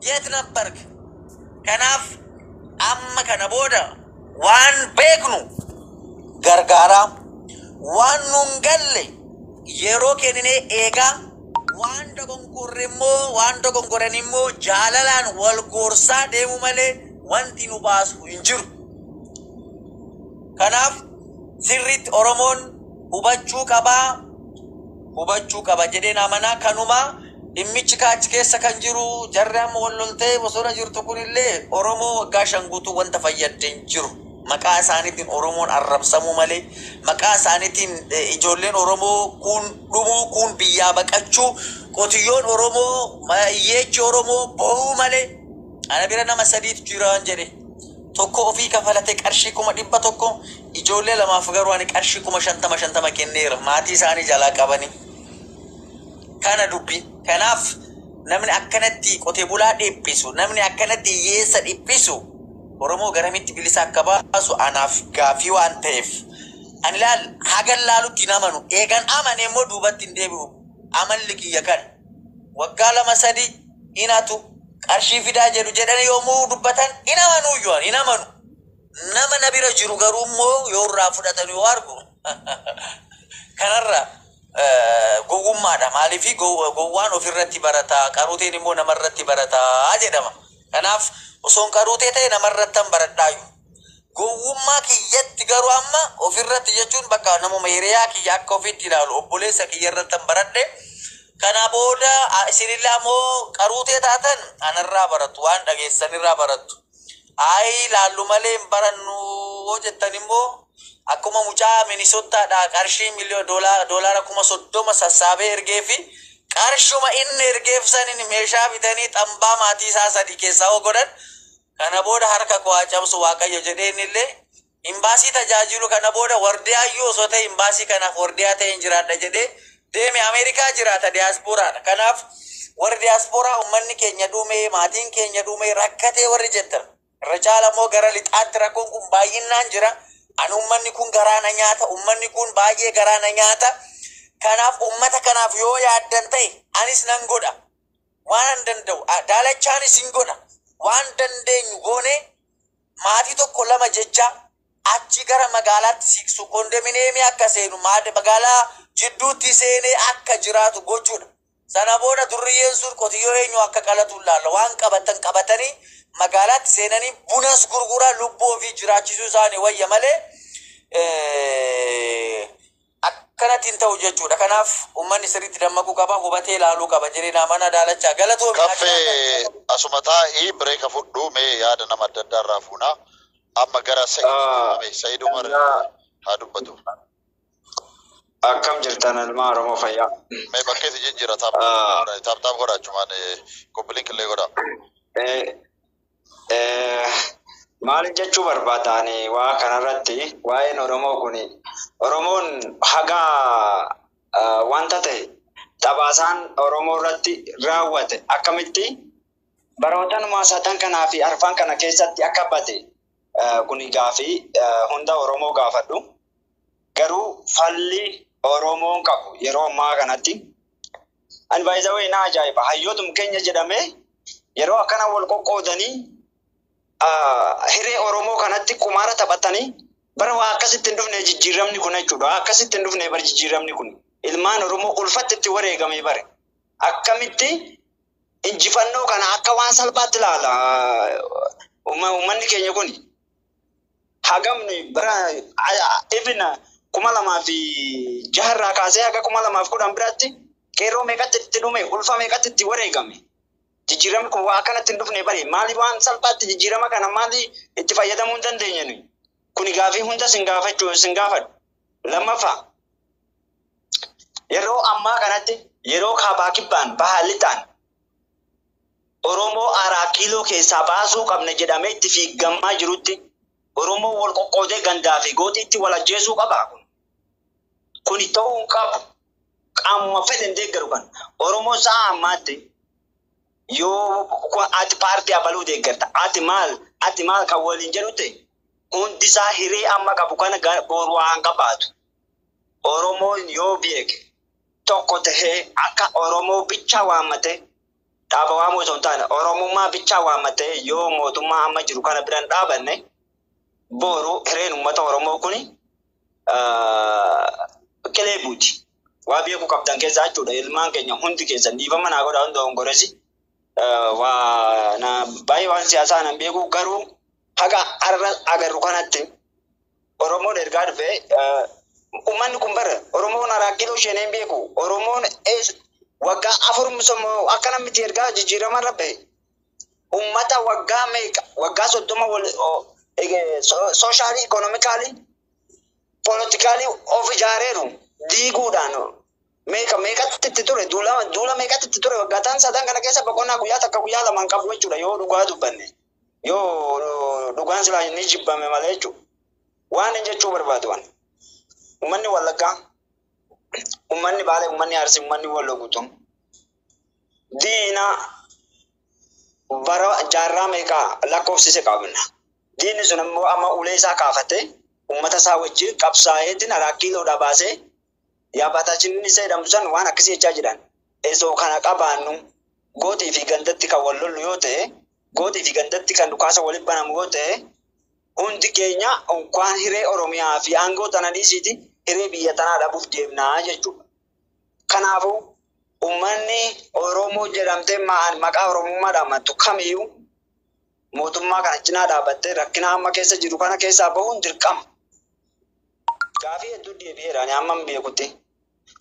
يتنبرك كناف أما كنبودا وان بيكنو غرغارا وان نونغلي يرو كنيني إيغا وان دغون كورنمو جالالان والغورسا ديمو مالي وان تينو باسو انجر كناف سريت أورمون hubachuu qaba jedheen amanaa kanuma dhimmichi kaach keessa kan jiru jarri amma walloltee bosona jirtu kunillee Oromoo waggaa shan guutuu wanta fayyadde hin jiru. Maqaa isaaniitiin Oromoon arrabsamuu malee maqaa isaaniitiin ijoolleen Oromoo kun dhumuu kun biyyaa baqachuu qotiyyoon Oromoo yeechi Oromoo bo'uu malee ana bira nama sadiitu jiraan jedhe. Tokko ofii kafalate qarshii 100 ijoollee lamaaf garuu ani qarshii 50 kenneera maatii isaanii jalaa qabani. Kana dubbi kanaaf namni akkanatti qotee bulaa dhiphisu namni akkanatti hiyyeessa dhiphisu Oromoo garamitti bilisa akka baasu anaaf gaafii waan ta'eef ani laal hagan laalutti namanu eegan amane immoo duubatti hin deebi'u amalli kiyya kan waggaa 2-3 inatu qarshii fidaa jedhu jedhani yoomuu dubbatan inamanu nama nabira jiru garuu immoo yoo irraa fudhatan yoo argu kanarra gowwummaadha maaliifi gowwaan ofirratti barata qaruuteen immoo namarratti barata jedhama kanaaf osoon qaruutee ta'e namarrattan baradhaayu gowwummaa kiyyatti garuu amma ofirratti jechuun bakka namuma hiriyaa kiyya akka ofitti ilaalu obboleessa kiyyarrattan baradhe kana booda isinillee ammoo qaruutee taatan anarraa baratu waan dhageessanirraa baratu ay laallu malee hin barannu jettan immoo akkuma mucaa Minnesotaadhaa qarshii $1,000,000 30 sassaabee ergee fi qarshuma inni ergeef sanin meeshaa bitanii xambaa maatii isaa 3 keessaa godhan kana booda harka koo cabsu waaqayyo jedheenillee imbaasii tajaajilu kana booda wardiyaayyuu osoo ta'e imbaasii kanaaf wardiyaa ta'e hin jiraadha jedhee deeme Ameerikaa jiraata diyaasporaadha. Kanaaf warri diyaasporaa ummanni keenya dhume maatiin keenya dhume rakkatee warri jettan irra caala immoo gara lixaatti rakkoon kun baay'inaan jira. An ummanni kun garaana nyaata ummanni kun baay'ee garaana nyaata kanaaf ummata kanaaf yoo yaaddan ta'e anis nan godha waan danda'u daalachaanis hin godha waan dandeenyu goone maatii tokko lama jecha achi gara magaalaatti siqsu kondominiyeemii akka seenu magaalaa jidduutti seenee akka jiraatu gochuudha. Sana booda durriyyeen sun qotiyyoo eenyu akka qalatu laalla waan qabatan qabatanii magaalaatti seenanii bunas gurguraa lubbuu ofii jiraachisuu isaanii wayya malee akkanatti hin ta'u jechuudha. Kanaaf uummanni sirriitti dammaquu qaba hubatee ilaaluu qaba jedhee mana daalachaa galatoo kaffee asuma taa'ii bireeka fudhuu mee yaada nama adda addaa irraa fuunaa amma gara Sa'iid Umar haa dubbatu. Akkam jirtan ilmaa Oromoo fayyaa. Mee bakkeetti jijjiira taaptaap godhaachumaan koppiliin killee godhaa. Maal jechuu barbaadani waa kanarratti waa'een Oromoo kuni Oromoon hagaa wanta ta'e tabaasaan Oromoo irratti raawwate akkamitti barootan maasatan kanaa fi arfan kana keessatti akka bate kuni gaafii hunda Oromoo gaafadhu garuu falli Oromoon qabu yeroo ammaa kanatti ani baay'ee na ajaa'iba hayyootum keenya jedhamee yeroo akkana wal qoqqoodanii hiree Oromoo kanatti kumaara taphatanii bara waa akkasitti hin dhufne jijjiiramni kun jechuudha akkasitti hin dhufne bar jijjiiramni kun ilmaan Oromoo ulfatti itti wareegame bare akkamitti injifannoo kana akka waan salphaatti ilaala uummanni keenya kun hagamni bara ibna 2006 kaasee haga 2010 biraatti qeerroo meeqatti itti dhume ulfa meeqatti itti wareegame jijjiiramni kun waa kanatti hin dhufne bare maali waan salphaatti jijjiirama kana maali itti fayyadamuu hin dandeenye kuni gaafii hunda sin gaafadhu lammaffaa yeroo ammaa kanatti yeroo kaabaa kibbaan bahaallitaan Oromoo araa kiiloo keessaa baasuu qabna jedhamee itti fiigamaa jirutti Oromoo wal qoqqoodee gandaa fi gootiitti wal ajjeesuu qaba kuni ta'uu hin qabu qaamuma fedhan deeggaru kan Oromoo sa'a ammaatti yoo ati paartii abaluu deeggarta ati maal kan waliin jedhu ta'e hundisaa hiree amma qabu kana boru waan qabaatu Oromoon yoo beeke tokko tahee akka Oromoo bicha waammate dhaaba waamuu osoo hin taane Oromummaa bichaa waammatee yoo mootummaa amma jiru kana biran dhaabanne boru hireen uummata Oromoo kuni qilee buuti. Waa beeku qabdan keessa jechuudha. Ilmaan keenya hundi keessa dhiifama naa godhaa hunda hongoresi. Waa na baay'ee waan siyaasaa nan beeku garuu haga agarru kanatti Oromoon ergaa dhufee uummanni kun bara Oromoon araakiloo isheen hin beeku. Oromoon waggaa afurmusamoo akka namitti ergaa jijjiirama rabbe. Uummata waggaa meeqa waggaa 30 sooshaali ikonomikaali politikali of ijaareeru diiguudhaan meeqatti ture duula meeqatti ture waggataan sadan kana keessa boqonnaa guyyaa takka guyyaa lamaan qabu jechuudha yoo dhugaa dubbanne yoo dhugaan silaa inni jibbame malee jechuudha waan hin jechuu barbaadu waan uummanni Wallaggaa uummanni Baalee uummanni Arsii uummanni Walloo guutuun diina bara jaarraa meeqaa lakkoofsise qabna diinni sun immoo amma ulee isaa kaafatee uummata isaa wajjin qabsaa'eetiin araakkiiloodhaa baasee yaabbataachiin isa jedhamu san waan akkasii jechaa jiran esoo kana qabaannu gootii fi gandatti kan wal lollu yoo ta'e gootii fi gandatti kan dhukaasa walitti banamu yoo ta'e hundi keenya unkwaan hiree Oromiyaa fi aangoo tana dhiisiiti hiree biyya tanaa dhabuuf deemnaa jechuudha. Kanaafuu uummanni Oromoo jedhamtee maqaa Oromummaa dhaammattu kamiyyuu mootummaa kana cinaa dhaabbattee rakkina amma keessa jiru kana keessaa bahuun dirqama. Gaafii hedduu deebi'eera ani hammam beekutti.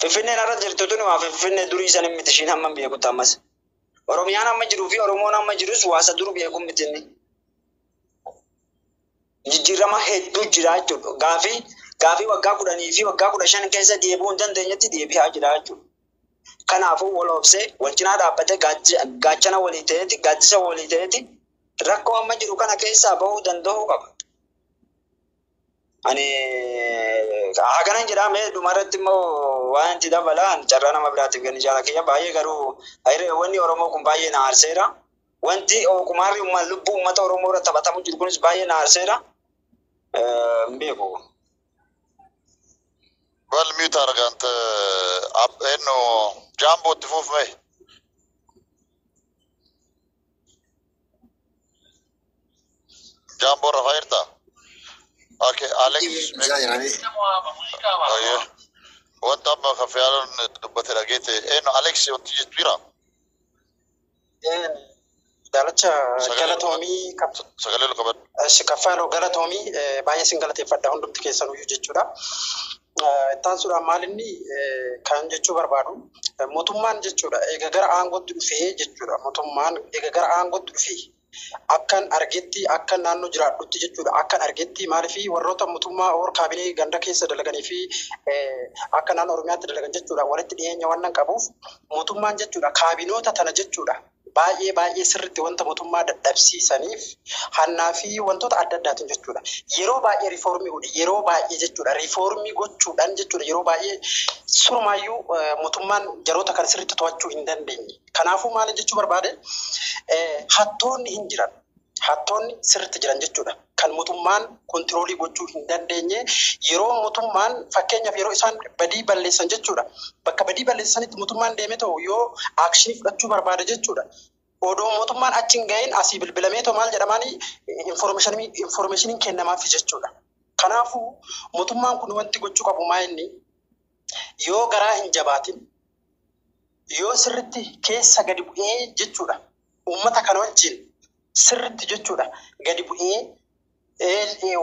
Finfinneen irra jirtu tuni waa Finfinnee durii san miti ishiin hammam beekutti ammas. Oromiyaan amma jiruu fi Oromoon amma jirus waasa duru beekuun miti inni. Jijjiirama hedduu jira jechuudha. Gaafii waggaa 10 fi waggaa 15 keessa deebi'uu hin dandeenyetti deebi'aa jira jechuudha. Kanaafuu wal obsee wal cinaa dhaabbatee gaachana walii ta'eeti gaaddisa walii ta'eeti rakkoo amma jiru kana keessaa bahuu danda'uu qaba. Ani haganan jedhame dhumarratti immoo waan itti dabalaan carraa nama biraatiif ganni jaalakiyya baay'ee garuu wanni Oromoo kun baay'ee na aarseera. Wanti kumaarri lubbuu uummata Oromoo irratti taphatamu jiru kunis baay'ee na aarseera. Beeku. Wal mute argante eno jambo itti fufme. Jambo Rafairta. Okay, Alex. Oh yeah. What up, Kafiaron? But eno Alex, what you spira? Dalacha galatoomii sagalee lukabat shikaffaano galatoomii baay'ee sin galateeffadha hundumti keessanuu jechuudha. Ittaan suuraa maalinni kan jechuu barbaadu mootummaan jechuudha eega gara aangootti dhufee jechuudha mootummaan eega gara aangootti dhufee akkan argetti akkan naannoo jiraadhutti jechuudha akkan argetti maaliif warroota mootummaa or kaabinee ganda keessa dalaganii fi akka naannoo Oromiyaatti dalagan jechuudha walitti dhiyeenya waan qabuuf mootummaan jechuudha kaabinoota tana jechuudha baay'ee sirriitti wanta mootummaa dadhabsiisaniif hannaa fi wantoota adda addaatiin jechuudha yeroo baay'ee riifoormii godhe yeroo baay'ee jechuudha riifoormii gochuudhaan jechuudha yeroo baay'ee surmaayyuu mootummaan jaroota kan sirriitti to'achuu hin dandeenye kanaafuu maal jechuu barbaade hattoonni hin jiran hattoonni sirriitti jiran jechuudha kan mootummaan kontiroolii gochuu hin dandeenye yeroo mootummaan fakkeenyaaf yeroo isaan badii balleessan jechuudha bakka badii balleessanitti mootummaan deemee ta'u yoo aakshinii fudhachuu barbaade jechuudha odoo mootummaan achiin ga'een asii bilbilamee ta'u maal jedhamaanii informationiin kennamaaf jechuudha kanaafuu mootummaan kun wanti gochuu qabu maa inni yoo garaa hin jabaatin yoo sirriitti keessa gadi bu'ee jechuudha uummata kana wajjin sirriitti jechuudha gadi bu'ee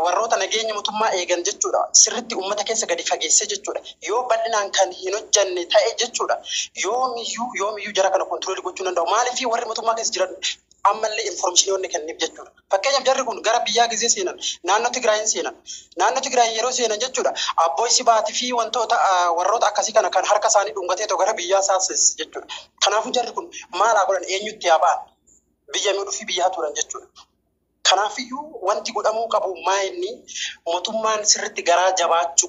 warroota nageenya mootummaa eegan jechuudha sirriitti uummata keessa gadi fageessee jechuudha yoo bal'inaan kan hin hojjanne ta'e jechuudha yoomiyyuu jara kana kontiroolii gochuu danda'u maaliif warri mootummaa keessa jiran ammallee informationiiwwan kenniif jechuudha fakkeenyaaf jarri kun gara biyyaa gisee seenan naannoo Tigraay yeroo seenan jechuudha abbooy sibaatii fi wantoota warroota akkasii kana kan harka isaanii dhungatee ta'u gara biyyaa saases jechuudha kanaafuu jarri kun maal godhan eenyutti yaa ba'an biyya miidhuu fi biyyaa turan jechuudha. Kanaafiyyuu wanti godhamuu qabu maa inni mootummaan sirriitti garaa jabaachuu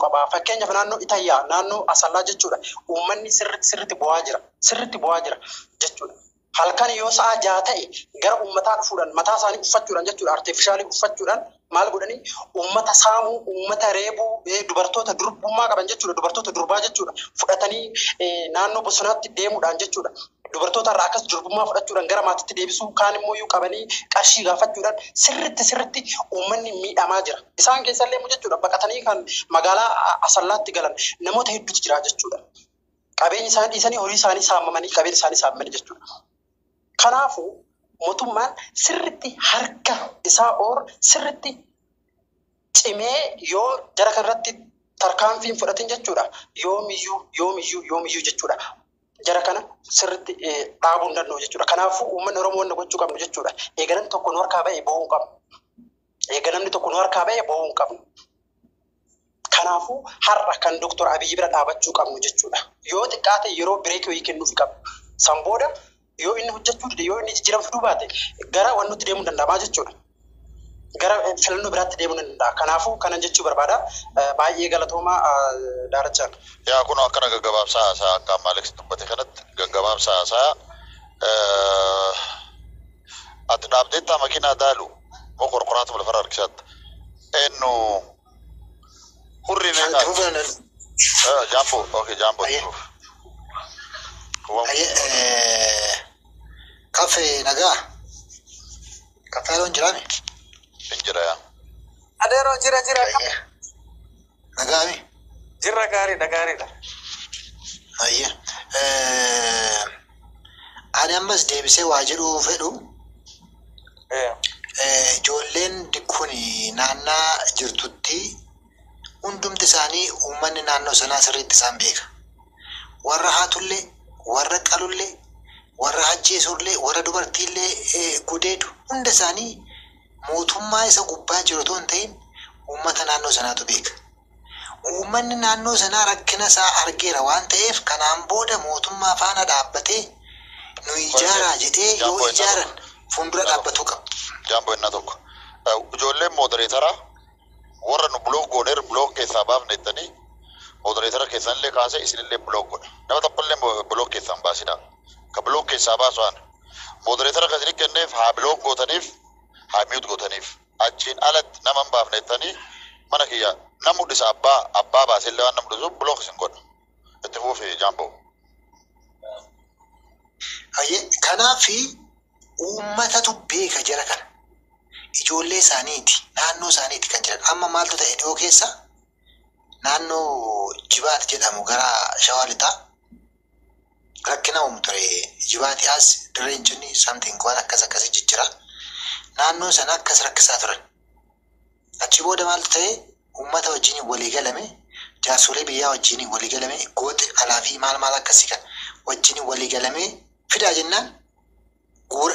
qabaa fakkeenyaaf naannoo Itayyaa naannoo Asallaa jechuudha uummanni sirriitti bu'aa jira jechuudha halkan yoo sa'a 6 ta'e gara uummataa dhufuudhaan mataa isaanii uffachuudhaan jechuudha artifishaalii uffachuudhaan maal godhanii uummata saamuu, uummata reebuu, dubartoota durbummaa qaban jechuudha. Dubartoota durbaa jechuudha. Fudhatanii naannoo bosonaatti deemuudhaan jechuudha. Dubartoota irraa akkas durbummaa fudhachuudhaan gara maatiitti deebisuu, kaan immoo iyyuu qabanii qarshii gaafachuudhaan sirriitti uummanni miidhamaa jira. Isaan keessallee immoo jechuudha baqatanii kan magaalaa Asallaatti galan namoota hedduutu jira jechuudha. Qabeenya isaanii dhiisanii horii isaanii saamamanii qabeenya isaanii saamamanii jechuudha. Kanaafuu mootummaan sirriitti harka isaa sirriitti cimee yoo jara kanarratti tarkaanfiin fudhatin jechuudha. Yoomiyyuu jechuudha. Jara kana sirriitti dhaabuu hin danda'u jechuudha. Kanaafuu uummanni Oromoo wanna gochuu qabnu jechuudha. Eegalamni tokko nu harkaa ba'ee bo'uu hin qabnu. Kanaafuu har'a kan Dr. Abiyyi bira dhaabachuu qabnu jechuudha. Yoo xiqqaate yeroo bireekii wayii kennuufi qabnu. San booda yoo inni hojjechuu dide yoo inni jijjiirama fiduu baate gara waan nuti deemuu danda'amaa jechuudha. Gara filannoo biraatti deemuu ni danda'a. Kanaafuu kanan jechuu barbaada. Baay'ee galatoomaa Daarachaan. Yaa kun akkana gaggabaabsaa haasaa akka amma Alex dubbate kanatti gaggabaabsaa haasaa ati dhaabdeettaa makiinaa daalu moo qorqoraatu lafarra harkisaatti eenyu hurri meeqaa jaambo okay jaambo kafe nagaa kafe loon jirame injira yaa Adeero jira nagaami jirra gaariidha. ayye ani ammas deebisee waa jedhuu fedhu ijoolleen kun naannaa jirtutti hundumti isaanii uummanni naannoo sanaa sirriitti isaan beeka. Warra haatullee, warra qalullee, warra ajjeesullee, warra dubartiillee gudeedu hunda isaanii mootummaa isa gubbaa jiru otoo hin ta'in uummata naannoo sanaatu beeka. Uummanni naannoo sanaa rakkina isaa argeera waan ta'eef kanaan booda mootummaa faana dhaabbatee nu ijaaraa jedhee yoo ijaaran fuuldura dhaabbatuu qaba. Jaambo inni tokko ijoolleen modereetaraa warra nu blog gooner blog keessaa baafne jettanii moderator keessanillee kaasee isinillee blog godha. Nama tokkollee blog keessaan baasina. Ka blog keessaa baasuun moderator akkasii kenneef haa blog gootaniif haa mute gootaniif achiin alatti nama hin baafne jettanii mana kiyya nama hundisa abbaa baasillee waan nama hundisu blog isin godha. Itti fuufi Jaambo. Kanaafi uummatatu beeka jara kana. Ijoollee isaaniiti naannoo isaaniiti kan jiran amma maaltu ta'e dhiyoo keessa naannoo Jibaat jedhamu gara Shawaa Lixaa rakkina ture Jibaati as dirreenchonni something waan akkas jijjira naannoo sana akkas rakkisaa turan achi booda maaltu ta'e uummata wajjin walii galame jaarsolee biyyaa wajjin walii galame goote alaa fi maal akkasii kan wajjin walii galame fidaa jennaan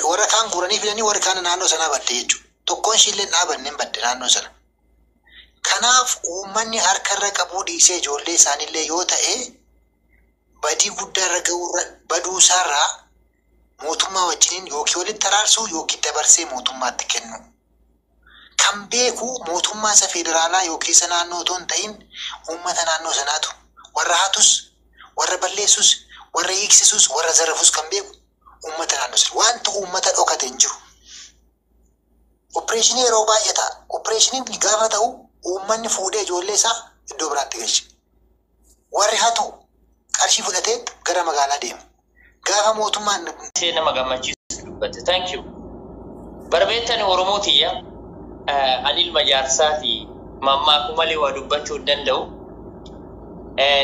warra kaan guuranii fidanii warra kaan naannoo sanaa badde jechuudha. Tokkoon shillee dhaabanneen badde naannoo sana. Kanaaf uummanni harkarra qabuu dhiisee ijoollee isaaniillee yoo ta'e badii guddaarra ga'uurra baduusaarraa mootummaa wajjiniin yookiin walitti araarsuu yookiin dabarsee mootummaatti kennu. Kan beeku mootummaa isa federaalaa yookiin isa naannoo otoo hin ta'in uummata naannoo sanaatu warra hatus, warra balleessus, warra hiiksisus, warra zarafus kan beeku uummata naannoo sana. Wanta uummata dhokate hin jiru. Opereeshinii yeroo baay'ee ta'a. Opereeshiniin gaafa ta'u uummanni fuudhee ijoollee isaa iddoo biraatti galcha. Warri hatu qarshii fudhatee gara magaalaa deema. Gaafa mootummaan nama gammachiisu dubbate. Thank you. Barbeettan Oromootiyya ani ilma jaarsaati mammaakuu malee waa dubbachuu hin danda'u.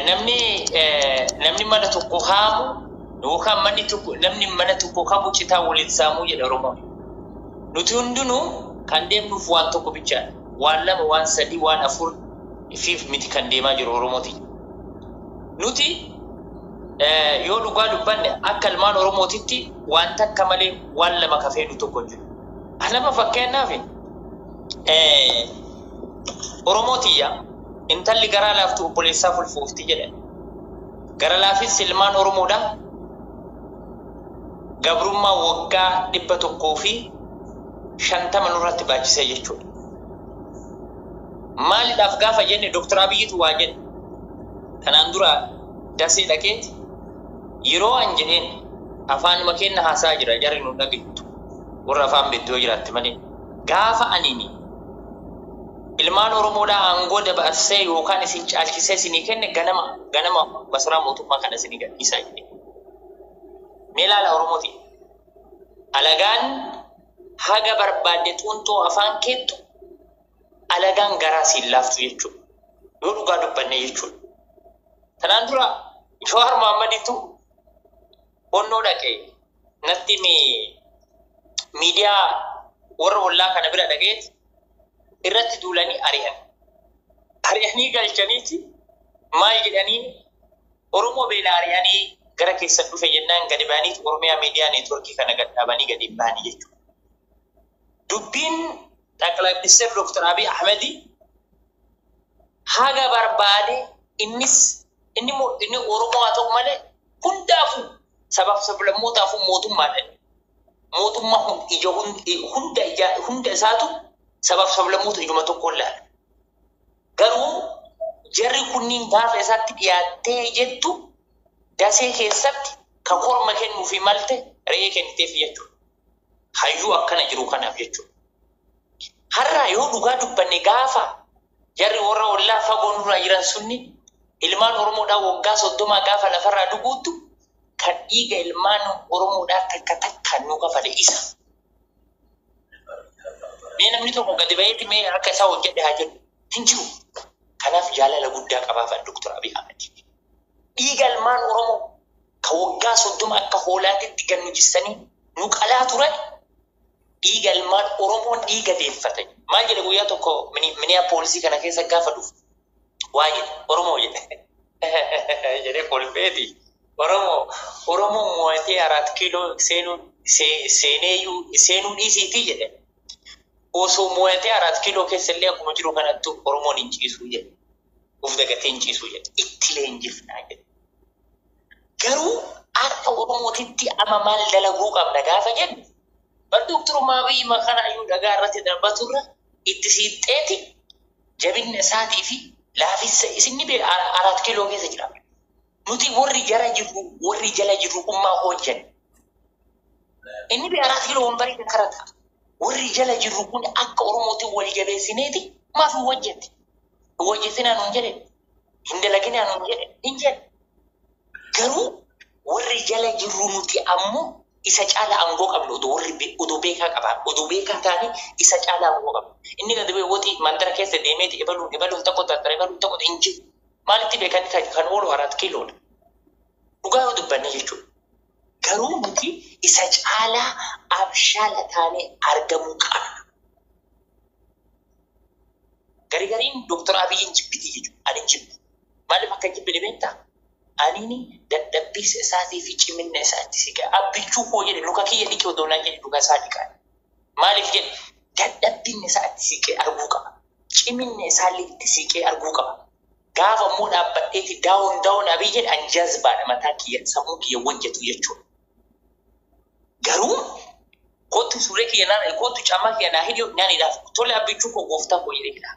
Namni mana tokko haamu yookaan namni mana tokko qabu citaa waliin saamuu jedha Oromoon. Nuti hundinuu kan deemnuuf waan tokko bichaadha. Waan lama, waan sadii, waan afur fiif miti kan deemaa jiru Oromooti. Nuti yoo dhugaa dubbanne akka ilmaan Oromootitti waan takka malee waan lama kafeenu tokko jiru. Lama fakkeenyaaf Oromootiyya intalli garaa laaftu obboleessaa fulfoofti jedhan. Gara laafis ilmaan Oromoodha. Gabrummaa waggaa 150 nurratti baachisee jechuudha. Maaliidhaaf gaafa jenne Dr. Abiyyitu waa jenne. Kanaan dura dasee dhaqeeti yeroo an jedheen afaan makeenna haasaa jira jarri nu dhaggeettu. Warra afaan beddoo jiraatti malee. Gaafa anini ilmaan Oromoodhaa aangoo dabarsee yookaan isin caalchisee isinii kenne ganama masaraa mootummaa kana isinii gadhiisaa jedhe. Mee ilaala Oromooti. Alagaan haga barbaadde xuuntoo afaan keettu alagaan garaa siin laaftu jechuudha. Yoo dhugaa dubbanne jechuudha. Tanaan dura Jawaar Mohammaditu onnoo dhaqee natti miidiyaa warra ollaa kana bira dhaqeeti irratti duulanii ari'an. Ari'anii galchaniiti maal jedhanii Oromoo beela ari'anii gara keessan dhufe jennaan gadi ba'anii Oromiyaa miidiyaa neetworkii kana gad dhaabanii gadi ba'anii jechuudha. Dubbiin Xaqilaa Ministeer Dr. Abiy Ahmed haga barbaade inni Oromoo haa ta'u malee hundaafuu sabab sablammootaafuu mootummaadhaan. Mootummaa hunda isaatu sabab sablammoota ijuma tokko laala. Garuu jarri kunniin gaafa isaatti dhiyaattee jettu dasee keessatti kan korma kennuu fi malte re'ee kenniteef jechuudha. Hayyuu akkana jiru kanaaf jechuudha. Har'a yoo dhugaa dubbanne gaafa jarri warra ollaa fagoo nurraa jiran sunni ilmaan Oromoodhaa waggaa 30 gaafa lafarraa dhuguuttu kan dhiiga ilmaan Oromoodhaa takka nu kafale isa. Mee namni tokko gadi ba'eeti mee akka isaa hojjedhe haa jedhu hin jiru. Kanaaf jaalala guddaa qabaafan Dr. Abiy Ahmed. Dhiiga ilmaan Oromoo kan waggaa 30 akka hoolaatitti kan nu jissanii nu qalaa turan dhiiga ilmaan Oromoon dhiiga deeffatan. Maal jedhe guyyaa tokko miniyaa poolisii kana keessa gaafa dhufu waa jedhe Oromoo jedhe jedhee poolifeeti. Oromoo mo'atee 4 kiiloo seenuu dhiisiitii jedhe. Osoo mo'atee 4 kiiloo keessallee akkuma jiru kanatti Oromoon hin ciisuu jedhe. Uf dagatee hin ciisuu jedhe. Itti leenjifnaa jedhe. Garuu akka Oromootitti ama maal dalaguu qabna gaafa jennu Dr. Abiy makanayyuu dhagaa irratti darbaturra itti siixxeeti jabinna isaatii fi laafissa isinni 4 kiiloo keessa jira. Nuti warri jala jirru ummaa hojjan. Inni 4 kiiloo wambarii kan karata. Warri jala jirru kun akka Oromootiin wal jabeessineeti maaf hojjette? Hojjetinaan hin jedhe. Hin dalaginaan hin jedhe. Hin jedhe. Garuu warri jala jirru nuti ammoo isa caala aangoo qabnu odoo beekaa qabaa. Odoo beekaa taane isa caala aangoo qabnu. Inni gadi ba'ee woti mandara keessa deemeeti ibaluun tokko tattara ibaluun tokko hin jiru. Maalitti beekanii kan oolu 4 kiiloodha. Dhugaa yoo dubbanne jechuudha. Garuu nuti isa caalaa abshaala taanee argamuu qabna. Garigariin Dr. Abiyyiin jibbiti jechuudha. Ani jibbu. Maaliif akka jibbine beektaa? Ani dadhabbii isaatii fi cimina isaatti siqaa. Abbichuu koo jedhe luka kiyya dhiqee odoo naan jedhe luka isaa dhiqaa. Maaliif jedhe dadhabbiin isaatti siqee arguu qaba. Cimina isaallee itti siqee arguu qaba. Gaafa immoo dhaabbadheeti daawun Abiy jedhe an jazbaadha mataa kiyya sammuu kiyya hojjetu jechuudha. Garuu kootu suuree kiyya kootu caamaa kiyya naa hidhee nyaaniidhaaf tole abbichuu koo gooftaa koo jedheedha.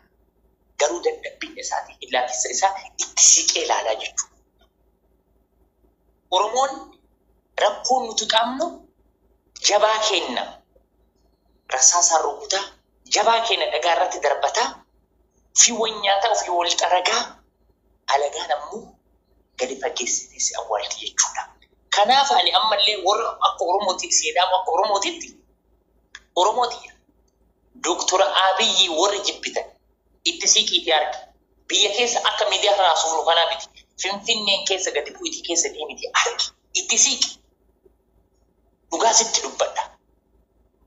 Garuu dadhabbiin isaatii ilaallisa isaa itti siqee ilaalaa jechuudha. Oromoon rakkoon nuti qabnu jabaa kenna rasaasaan rukutaa jabaa kenna dhagaa irratti darbataa fi wanyaataa ofii wal xaragaa alagaan ammoo gadi fageessitee si awwaalti jechuudha. Kanaaf ani ammallee warra akka Oromooti seedhamu akka Oromootitti Dr. Abiy warri jibbitan itti siqiitii argi. Biyya keessa akka miidiyaa raasuunu kanaa miti. Finfinneen keessa gadi bu'itii keessa deemiti argi. Itti siqi. Dhugaa sitti dubbadha.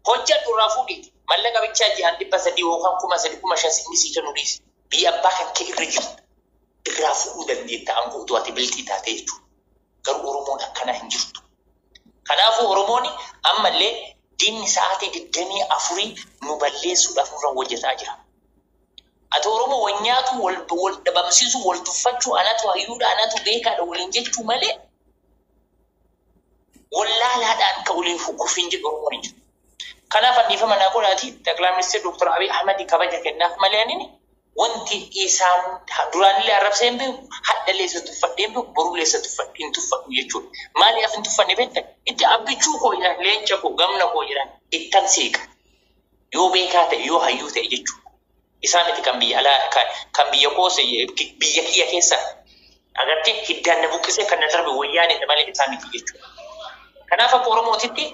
Hojjadhu irraa fuudhiiti. Mallaqa bichaa 300 yookaan 3,500 inni sii kennu dhiisi. Biyya abbaa kan kee irra jirtu irraa fuudhuu dandeetta aangoo utuu ati biltii taatee jechuudha. Garuu Oromoon akkana hin jirtu. Kanaafuu Oromoon ammallee diinni sa'aatii 24 nu balleessuudhaaf nurra hojjetaa jira. Ati Oromoo wanyaatu wal dhabamsiisu wal tuffachuu anatu hayyuudha anatu beekaadha waliin jechuu malee wallaalaadhaan ka waliin fukuufin jedhu Oromoon hin jiru. Kanaaf anniifama naa godhaati Xaqilaa Ministeer Dr. Abiy Ahmed kabaja kennaaf malee anini wanti isaan duraanillee arrabseen beeku hadhallee isa tuffadheen beeku borullee isa tuffadheen tuffadhu jechuudha. Maaliif hin tuffanne beektan itti abbichuu koo jedhan leenca koo gamna koo jedhan ittan seeqa yoo beekaa ta'e yoo hayyuu ta'e jechuudha. Isaaniti kan biyya alaa kan biyya koose biyya kiyya keessa agartee hiddaan na buqqisee kan na darbe wayyaanidha malee isaaniti jechuudha. Kanaaf akka Oromootitti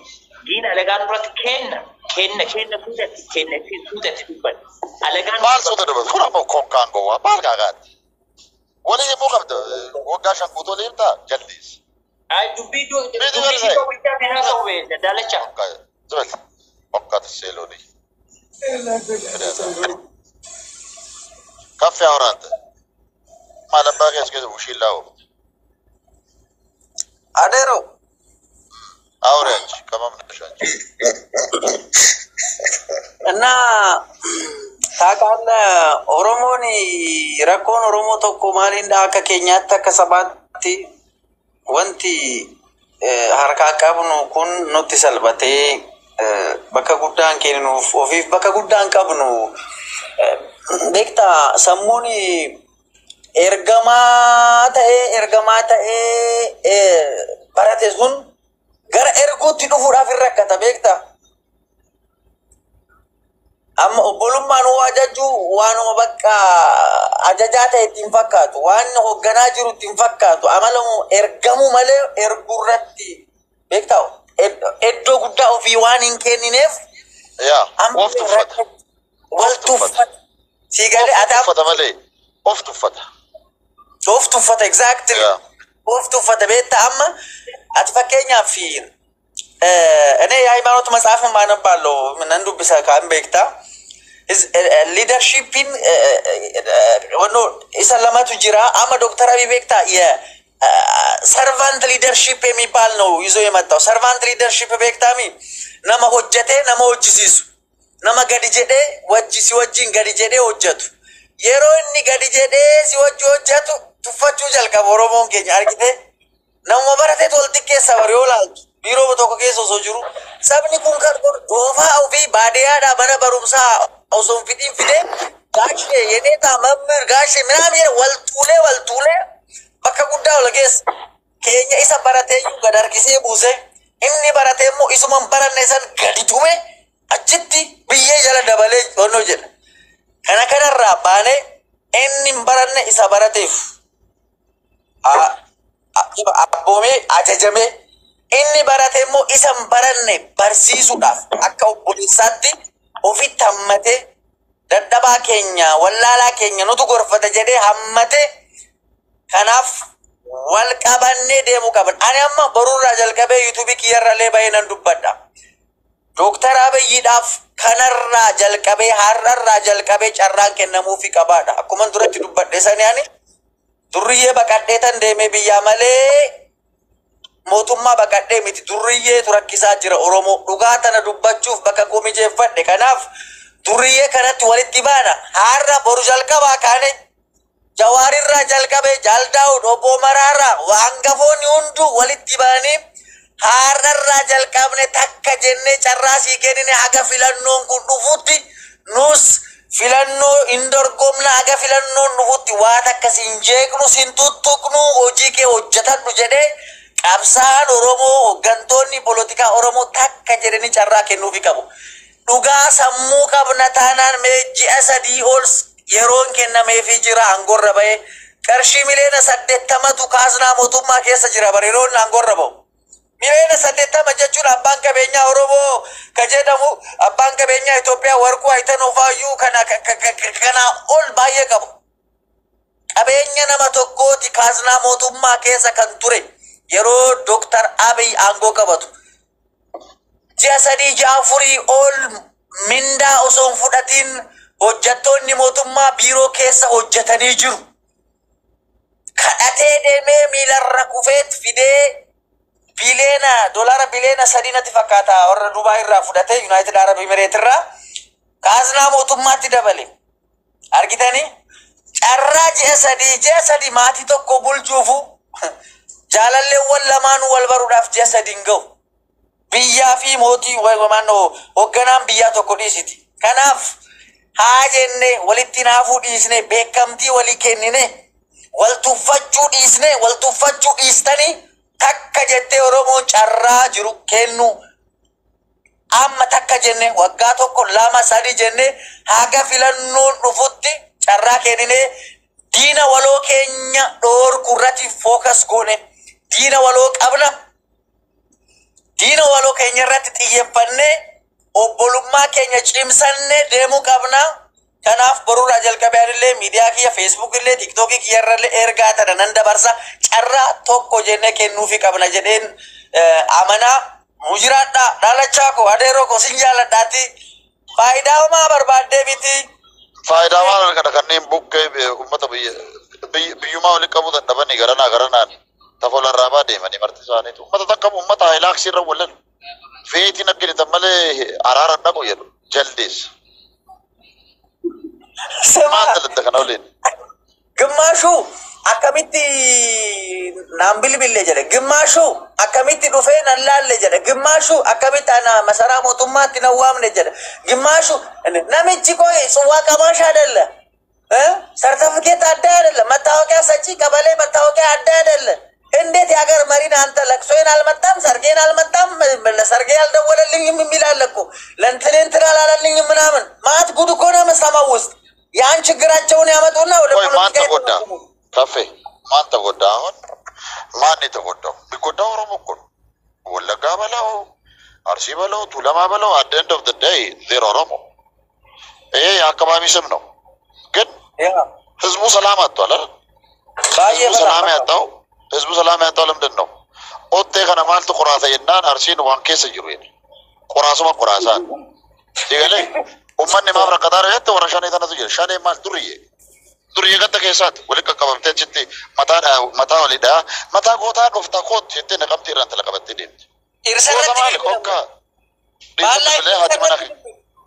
diina alagaan duratti kenna fuudhatti dubbata. Alagaan maal soota dubbatu kun ammoo konkaan gowwaa maal gaagaati walii immoo qabda waggaa shan guutuu deemtaa jalliis. dubbii guyyaa kanaa ta'u daalacha. Zubel fakkaata seeloonii. Kaffee awraanta maal abbaa keessa bushiin laa'u. Adeero. Orange, kama mnashanji. Na takan Oromoni rakkoon Oromoo tokko maalinda akka keenyaatti akka sabaatti wanti harkaa qabnu kun nutti salphatee bakka guddaan kennuuf ofiif bakka guddaan qabnu beektaa sammuun ergamaa ta'ee barate sun gara erguutti dhufuudhaaf hin rakkata beektaa. Amma obbolummaan ajaju waanuma bakka ajajaa ta'e ittiin fakkaatu waan hoogganaa jiru ittiin fakkaatu amalamu ergamu malee erguurratti beektaa iddoo guddaa ofii waan hin kennineef wal tuffata. Siigalee tuffata malee of tuffata exactly of tuffata beektaa amma ati fakkeenyaaf እኔ የሃይማኖት መጽሐፍ ማነባለሁ ምን ዱብሳ ካን ቤክታ ሊደርሺፕን ወኖ ኢሰላማቱ ጅራ አማ ዶክተር አቢ ቤክታ የሰርቫንት ሊደርሺፕ የሚባል ነው ይዞ የመጣው ሰርቫንት ሊደርሺፕ ቤክታሚ ነማ ሆጀቴ ነማ ሆጅሲሱ ነማ ገዲጀዴ ወጅሲ ወጂን ገዲጀዴ ሆጀቱ የሮኒ ገዲጀዴ ሲወጅ ሆጀቱ ቱፈቹ ጀልካ ኦሮሞን ኬኛ አርጊቴ ነሞ በረቴ ቶልቲኬ ሰበሪዮላል biro betul keso sojuru sabni kun kan dofa ubi badia mana barumsa osum fitin fide gashi yene ta mammer gashi minamir wal tule bakka gudda olages kenya isa barate yu gadar kisi buse inni barate mo isumam baranne san gaditume achitti biye jala dabale ono jeda kana rabane inni baranne isa barateef abome ajajame inni barate mo isam baranne barsiisuudhaaf akka obboleessaatti ofitti hammate dadhabaa keenya wallaalaa keenya nutu gorfata jedhee hammate kanaaf wal qabannee deemuu qaban ani amma boruurraa jalqabee yuutuubii kiyyarrallee bahee nan dubbadha dooktar abiyyiidhaaf kanarraa jalqabee har'arraa jalqabee carraan kennamuufi qabaadha akkuma duratti dubbadhe sani ani durriyyee baqadheetan deemee biyyaa malee mootummaa baqadhee miti durriyyee turakkisaa jira Oromoo dhugaa tana dubbachuuf bakka komijeeffadhe kanaaf durriyyee kanatti walitti baana har'a boru jalqabaa kaane jawaarirraa jalqabee jaaldaa'uun obbo Maraarraa hangafoonni hunduu walitti baanii har'arraa jalqabne takka jennee carraasii kennine haga filannoon kun dhufutti nus filannoo indorgomna haga filannoon dhufutti waa takka siin jeeqnu siin tuttuqnu hojii kee hojjetadhu jedhee qabsaan Oromoo hooggantoonni polotikaa Oromoo takka jedhanii carraa kennuufi qabu. Dhugaa sammuu qabna taanaan mee ji'a sadii ol yeroon kennameefii jira aangorra bahee qarshii miliyoona 80tu kaasnaa mootummaa keessa jira bareedoon aangorra bahu. Miliyoona 80 jechuun abbaan qabeenyaa Oromoo ka jedhamu abbaan qabeenyaa Itoophiyaa warquu Hayitan Ofaayyuu kana ol baay'ee qabu. Qabeenya nama tokkooti kaasnaa mootummaa keessa kan ture. Yeroo Dr. Abiy aangoo qabatu ji'a sadii ji'a afurii ol mindaa osoo hin fudhatiin hojjettoonni mootummaa biiroo keessa hojjetanii jiru. Kadhatee deemee miilarra kufeet fidee doolaara biliyoona 3 natti fakkaata warra Dubaay irraa fudhatee United Arab Emirates irraa kaasnaa mootummaatti dabale. Argitanii carraa ji'a sadii maatii tokko bulchuufu jaalalleewwan lamaan wal baruudhaaf ji'a sadiin ga'u biyyaa fi mootii hoogganaan biyyaa tokko dhiisiti kanaaf haa jenne walitti naafuu dhiisne beekamtii walii kennine wal tuffachuu dhiistanii takka jettee Oromoon carraa jiru kennu amma takka takka jenne waggaa tokko lama sadi jenne haga filannoon dhufutti carraa kennine diina waloo keenya dhoorku irratti fookas goone diina waloo qabna diina waloo keenya irratti xiyyeeffannee obbolummaa keenya cimsannee deemuu qabna. Kanaaf borurraa jalqabeen illee miidiyaa kiyya Facebook illee TikTok kiyya irrallee ergaa tana nan dabarsa carraa tokko jennee kennuufi qabna jedheen amanaa mujiraadha dhalachaa ko adeeroo ko sin jaaladhaati faayidaa homaa barbaaddee miti. Faayidaa waan kana kanneen buqqee uummata biyyummaa waliin qabu dadhabanii garanaan tafolarraa baa deemanii marti isaaniitu uummata takka uummata haayilaaksii irra wallan feetiin arginitan malee araara dhaqu jedhu jaldeessa. ግማሹ አከሚቲ ናምቢልቢሌ ጀደ ግማሹ አከሚቲ ዱፌን አላለ ጀደ ግማሹ አከሚቲ አና መሰራ ሞቱማት ነዋም ጀደ ግማሹ ነምቺ ቆይ ጽዋ ቀማሽ አይደለ ሰርተፊኬት አዳ አይደለ መታወቂያ ሰጪ ቀበሌ መታወቂያ አዳ አይደለ እንዴት ያገር መሪን አንተ ለቅሶዬን አልመጣም ሰርጌን አልመጣም ለሰርጌ ያልደወለልኝም የሚላል እኮ ለእንትን ትላላለልኝ ምናምን ማት ጉድ እኮ ነው መሰማው ውስጥ ያን ችግራቸውን ያመጡና ወደ ፖለቲካ ተጎዳ ካፌ ማን ተጎዳ አሁን ማን የተጎዳው ቢጎዳው ኦሮሞ እኮ ወለጋ በለው አርሲ በለው ቱለማ በለው at the end of the day ዜሮ ኦሮሞ ይሄ የአካባቢ ስም ነው ግን ህዝቡ ሰላም አጥቷል አይደል ህዝቡ ሰላም ያጣው ለምንድን ነው ኦቴ ከነ ማልቱ ቁራሳ የናን አርሲን ዋንኬስ ይሩ ይል ቁራሱ ቁራሳ ይገለ ኡማን ማብረ ቀዳረ ያተ ወረሻኔ ተነሱ ይል ሻኔ ማል ዱርዬ ገደ ከሳት ወልቀ ቀበምተ ጭቲ መታ ወሊዳ መታ ጎታ ዶፍታ ኮት የተ ነቀምቲ ራንተ ለቀበተ ዲም ኢርሰለት ኮካ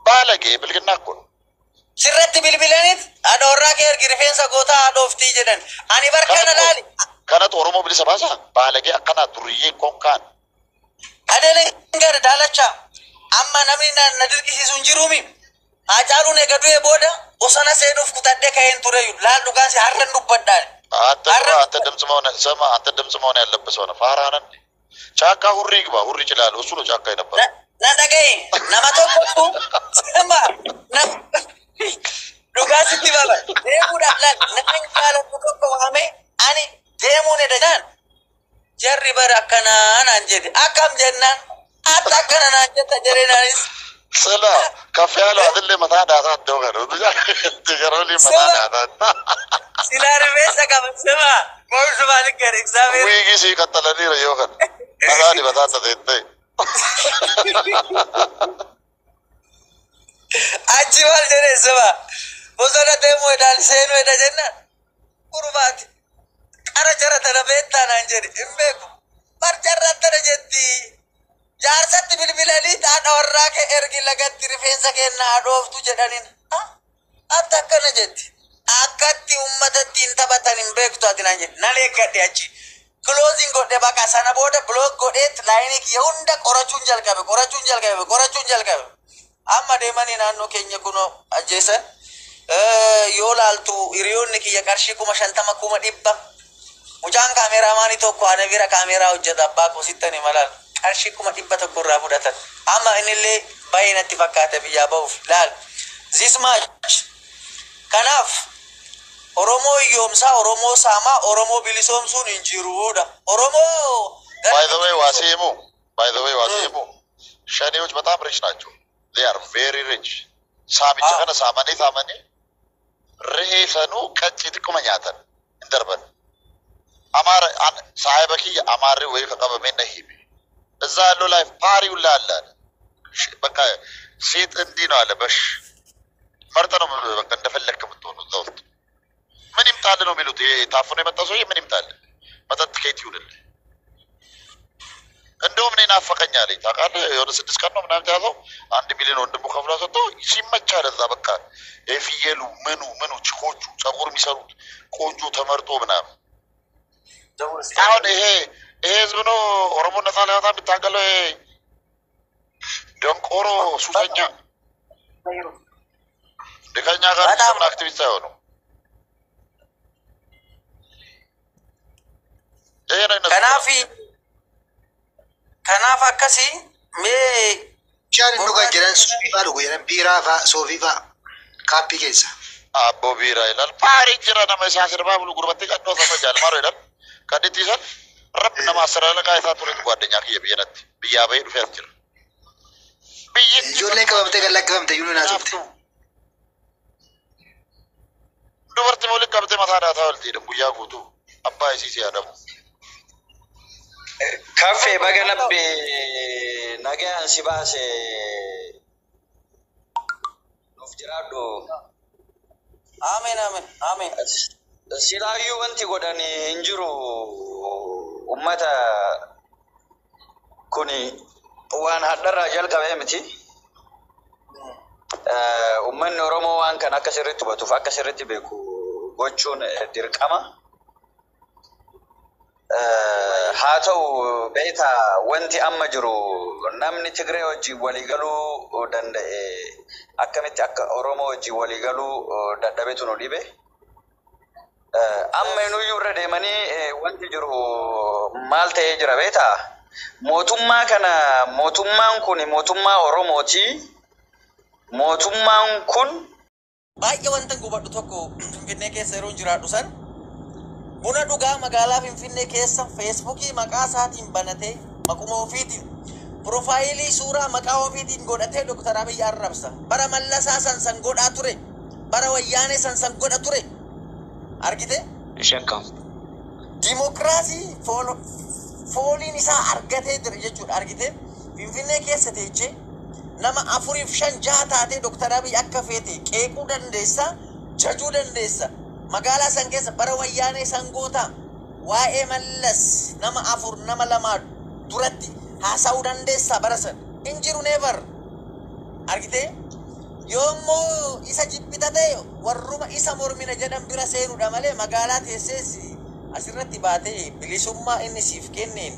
ባለጌ ብልግና እኮ ሲረት ቢልቢለኒት አዶራ ከር ግሪፌንሳ ጎታ ዶፍቲ ጀደን አኒ በርከነ ላሊ kanat oromo bilisa basa balage akana duriye konkan adele ngar dalacha amma namina nadirki sunjirumi ajalu ne gadu e boda osana seduf kutadde kayen tureyu la dugasi harran dubbadal anta demts mona yallebes ሆነ ፋራነን ጫካ ሁሪ ግባ ሁሪ ይችላል እሱ ነው ጫካ ይነበር ናደገይ ናማቶኩ ስማ dugasi tibaba debuda la nangala kuko wame ani deemune dadan jarri barakana anjeti akam jennan atakana nanjeta jerenanis sala kafiyalo adille mata daata dogaru tigaroli mata daata silare mesa kam sema moju balikar examen wigi si katalani rayo kan adani batata dette achi wal jere sema bosana demo dal seno eda jennan kurbat ara jara tana betta nanjeri imbeku par jarra tana jetti jarsatti bilbilali ta dawra ke ergi lagatti rifensa ke na doftu jedanin atakana jetti akatti ummatatti intabatan imbektu atinanje nale gadde achi closing godde baka sana boda block godde line ki yunda korachun jalgabe amma de mani nanno kenya kuno ajesa yolaltu iriyonni ki yakarshi kuma shantama kuma dibba Mucaan kaameraamaanii tokko ana bira kaameraa hojjeta abbaa koo sittani malaan qarshii kuma 100 irraa fudhatan amma innillee baay'ee natti fakkaata biyyaa ba'uuf laal this much kanaaf Oromoo yoomsaa Oromoo saamaa Oromoo bilisoomsuun hin jiruudha Oromoo by the way wasimu ሸኔዎች በጣም rich ናቸው they are very rich ሳሚcha kana saamanii reefanu ቀጭት ቁመኛተን እንደርበን አማር ሳይበኪ አማር ወይ ከቀበመ ነሂብ እዛ ያለው ላይ ፓሪው ላይ አለ በቃ ሴት እንዲህ ነው አለ በሽ መርጠ ነው በቃ እንደፈለክ ብትሆኑ እዛው ምን ይምጣል ነው የሚሉት ታፍኖ የመጣ ሰው ምን ይምጣል መጠጥ ከየት ይውልል እንደውም እኔ ናፈቀኛል ታውቃለህ የሆነ 6 ቀን ነው ምናምን ታዘው 1 ሚሊዮን ወንድሙ ከፍሎ ሰጥቶ ሲመቻል እዛ በቃ የፍየሉ ምኑ ችኮቹ ጸጉር የሚሰሩት ቆንጆ ተመርጦ ምናምን አሁን ይሄ ህዝብ ነው ኦሮሞ ነፃ ሊያወጣ የሚታገለው ደንቆሮ ሱሰኛ ደከኛ ጋር ምን አክቲቪስት አይሆኑ ከናፍ አከሲ ሜ Bishaan inni dhugaa jiran suufii fa'aa dhugu jedhan biiraa fa'aa soofii fa'aa kaappii keessa. Abbo biiraa ilal paarii jira nama isaa sirbaa bulu gurbatti qadhoo sama jaalmaa jedhan kadhittiisan rabbi nama asirra laqaa isaa turetu addunyaa kiyya biyyanatti biyyaa bahee dhufee as jira. Ijoollee qabamtee kan lakkifamte iyyuu naa turte. Dubartii waliin qabtee mataa dhaataa waltiidha guyyaa guutuu abbaa isiisii yaadamu. Kaffee baga labbe nagaan si baase nuuf jiraadhu. Amen, amen, amen. Silaayyuu wanti godhan hin jiru ummata kuni waan hadharraa jalqabee miti. Ummanni Oromoo waan kan akka sirriitti hubatuuf akka sirriitti beeku gochuun dirqama. Haa ta'u beektaa wanti amma jiru namni Tigree wajjin waliigaluu danda'e akkamitti akka Oromoo wajjin waliigaluu dadhabetu nu dhibe. Amma inuyyuu irra deemanii wanti jiru maal ta'ee jira beektaa? Mootummaa kana mootummaan kun mootummaa Oromooti. Mootummaan kun baay'ee wanta gubadhu tokko Finfinnee keessa yeroo jiraadhu san buna dhugaa magaalaa Finfinnee keessa feesbuukii maqaa isaatiin banatee maquma ofiitiin piroofaayilii suuraa maqaa ofiitiin godhatee Dr. Abiy arrabsa. Bara Mallasaa san godhaa ture. Bara Wayyaanee san godha ture. Argite? shakkam. Dimokiraasii fooliin isaa argatee jira jechuudha. Argite? Finfinnee keessa teechee nama 4-5 taatee Dr. Abiy akka feete qeequu dandeessa, jajuu dandeessa. Magaalaa san keessa bara Wayyaanee san goota waa'ee Mallas nama 4 nama 2 duratti haasa'uu dandeessa bara san. Hin jiru never. Argite? Yoommoo isa jibbita ta'e warruma isa mormina jedhan bira seenuudha malee magaalaa teessees asirratti baatee bilisummaa inni siif kenneen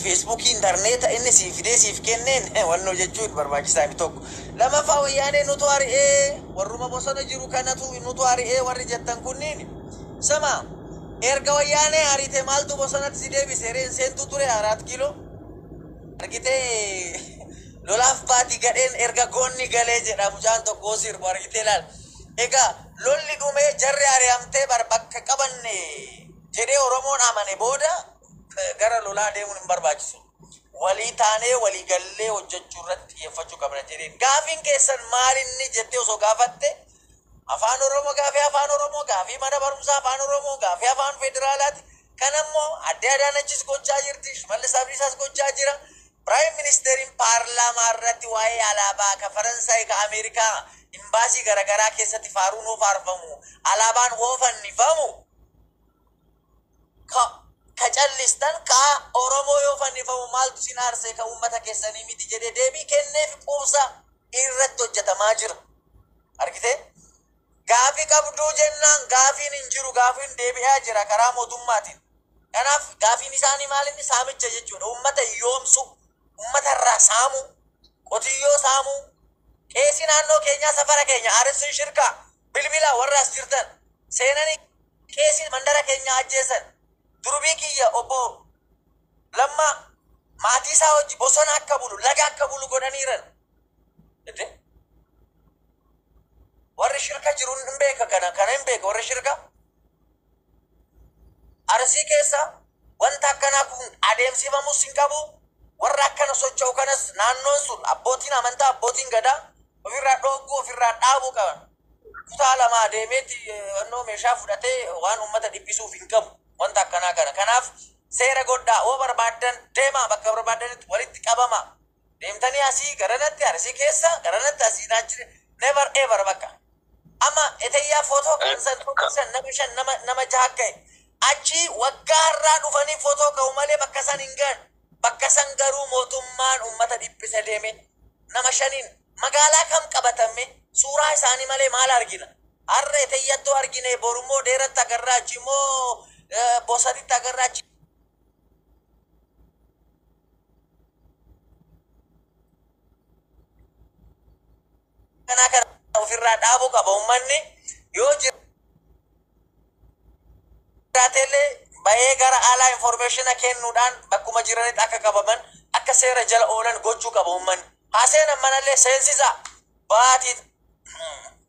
feesbuukii intarneeta inni siif fidee siif kenneen wannoo jechuun barbaachisaa miti tokko. Lammaffaa Wayyaanee nutu ari'ee warruma bosona jiru kanatu nutu ari'ee warri jettan kunniin sama erga Wayyaanee ariite maaltu bosonatti si deebise reen seentu ture 4 kiiloo argitee lolaaf baati gadheen erga goonni galee jedha mucaan tokko sirbu argitee laal. Egaa lolli dhumee jarri ari'amtee bakka qabanne jedhee Oromoon amane booda gara lolaa deemuun hin barbaachisu. Walii taanee walii gallee hojjechuu irratti xiyyeeffachuu qabna jedheen. Gaafiin keessan maal inni jettee osoo gaafatte afaan Oromoo gaafii afaan Oromoo gaafii mana barumsaa afaan Oromoo gaafii afaan federaalaati. Kan ammoo adde Adaanachis gochaa jirti, Shimallis Abdiisaas gochaa jira. Prime Ministeriin paarlaamaa irratti waa'ee alaabaa ka Faransaay ka Ameerikaa imbaasii garaagaraa keessatti faaruun hoo faarfamu alaabaan hoo fannifamu ka callistan ka Oromoo yoo fannifamu maaltu sin aarsee ka uummata keessanii miti jedhee deebii kenneef quubsa irratti hojjetamaa jira. Argitee? Gaafii qabduu jennaan gaafiin hin jiru gaafiin deebi'aa jira karaa mootummaatiin. Kanaaf gaafiin isaanii maal inni saamicha jechuudha. Uummata yoomsu, uummata irraa saamu, qotiyyoo saamu. Qeesii naannoo keenyaa safara keenya aaressuun shirkaa bilbila warra as jirtan seenanii qeesii mandara keenya ajjeesan. Durbii kiyya obbo Lamma maatii isaa hojii bosona akka bulu laga akka bulu godhaniiran. Warri shirka jiru hin beeka kana hin beeka warri shirka. Arsii keessa wanta akkanaa kun adeemsifamus hin qabu. Warra akkana socho'u kanas naannoon sun abbootiin amantaa abbootiin gadaa ofirraa dhogguu ofirraa dhaabuu qaban. Kutaa lama adeemeeti wannoo meeshaa fudhatee waan uummata dhiphisuuf hin qabu. Wanta akkanaa kana. Kanaaf seera godhaa oo barbaadan deemaa bakka barbaadanitti walitti qabama. Deemtanii asii garanatti arsii keessa garanatti asii naachire never ever bakka. Amma etayyaa footoo kan nama 5 nama 6 ka'e. Achi waggaa irraa dhufanii footoo ka'u malee bakka san hin gahan. Bakka san garuu mootummaan uummata dhiphise deeme nama 5 magaalaa kam qabatame suuraa isaanii malee maal argina? Har'a etayyattuu argine borummoo dheeratti agarraa achi immoo bosatitti agarraa achi. Kana ofirraa dhaabuu qaba uummanni yoo jiraatellee bahee gara alaa informationa kennuudhaan bakkuma jiranitti akka qabaman akka seera jala oolan gochuu qaba uummanni. Haaseen ammanallee seensisa baati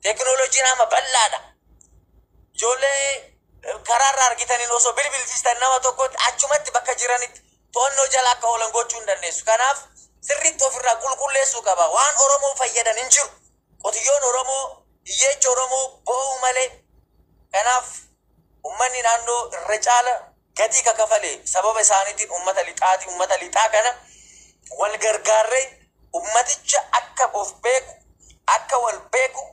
teknooloojiin amma bal'aadha. Ijoollee karaarraa argitaniin osoo bilbilchiistan nama tokkotti achumatti bakka jiranitti to'annoo jala akka oolan gochuu hin dandeessu. Kanaaf sirriitti ofirraa qulqulleessuu qaba. Waan Oromoo fayyadan hin jiru. Qotiyyoon Oromoo, hiyyeechi Oromoo bo'uu malee. Kanaaf ummanni naannoo irra caala gatii kakafalee sababa isaaniitiin uummata lixaa kana wal gargaarree ummaticha akka of beeku, akka wal beeku,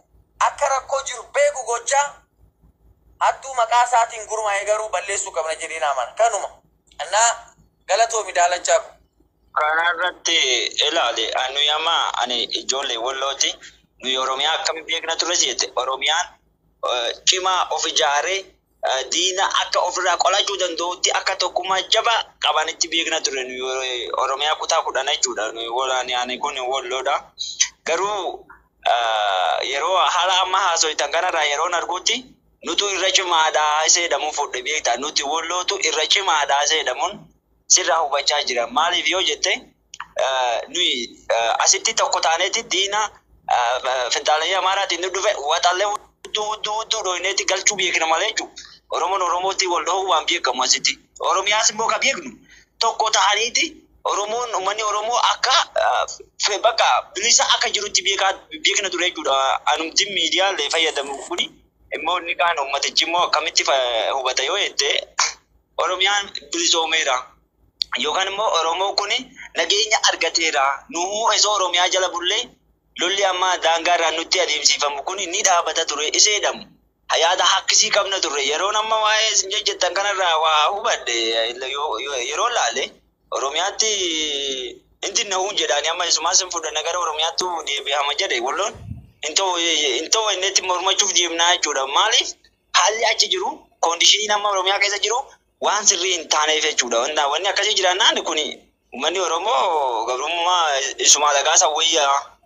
akka rakkoo jiru beeku gochaa hattuu maqaa isaatiin gurmaa'ee garuu balleessuu qabna jedheen amana. Kanuma. Annaa galatoomi daalachaa. Kanarratti ilaali anu yama ani ijoollee wallooti nuyi Oromiyaa akkamiin beekna ture jette Oromiyaan cimaa of ijaaree diina akka ofirraa qolachuu danda'utti akka tokkummaa jabaa qabanitti beekna ture nuyi Oromiyaa kutaa kudhan jechuudha nuyi walaani ani kun walloodha garuu yeroo haala amma haasoitan kanarraa yeroon arguutti nutu irra cimaadhaa seedhamuun fudhe beektaa nuti wallootu irra cimaadhaa seedhamuun sirraa hubachaa jira maaliif yoo jette nuyi asitti tokko taaneeti diina fintaalee amaaraatiin nu dhufe waxallee hudduu dhohineeti galchuu beekna malee jechuudha. Oromoon Oromootti wal dhahuu waan beekamu asitti. Oromiyaas immoo kan beeknu tokko ta'aniiti Oromoon uummanni Oromoo akka bakka bilisa akka jirutti beekna ture jechuudha. Anumti miidiyaalee fayyadamu kuni immoo inni kaan uummatichi immoo akkamitti hubata yoo jette Oromiyaan bilisoomeera. Yookaan immoo Oromoo kuni nageenya argateera. Nuhu isa Oromiyaa jala bullee lolli amma daangaarraa nutti adeemsifamu kun ni dhaabata ture iseedhamu. Hayaada hakkisii qabna ture yeroo nama waa'ee jettan kanarraa waa hubadhe yeroo laale Oromiyaatti inti nahuun jedhaani amma isumaa sin fudhanna gara Oromiyaatti deebi'ama jedhe walloon intoo innetti mormachuuf deemnaa jechuudha. Maaliif haalli achi jiru koondishiniin amma Oromiyaa keessa jiru waan sirrii hin taaneef jechuudha. Wanni akkasii jiraannaan kun uummanni Oromoo gabrummaa isuma lagaa sawwayyaa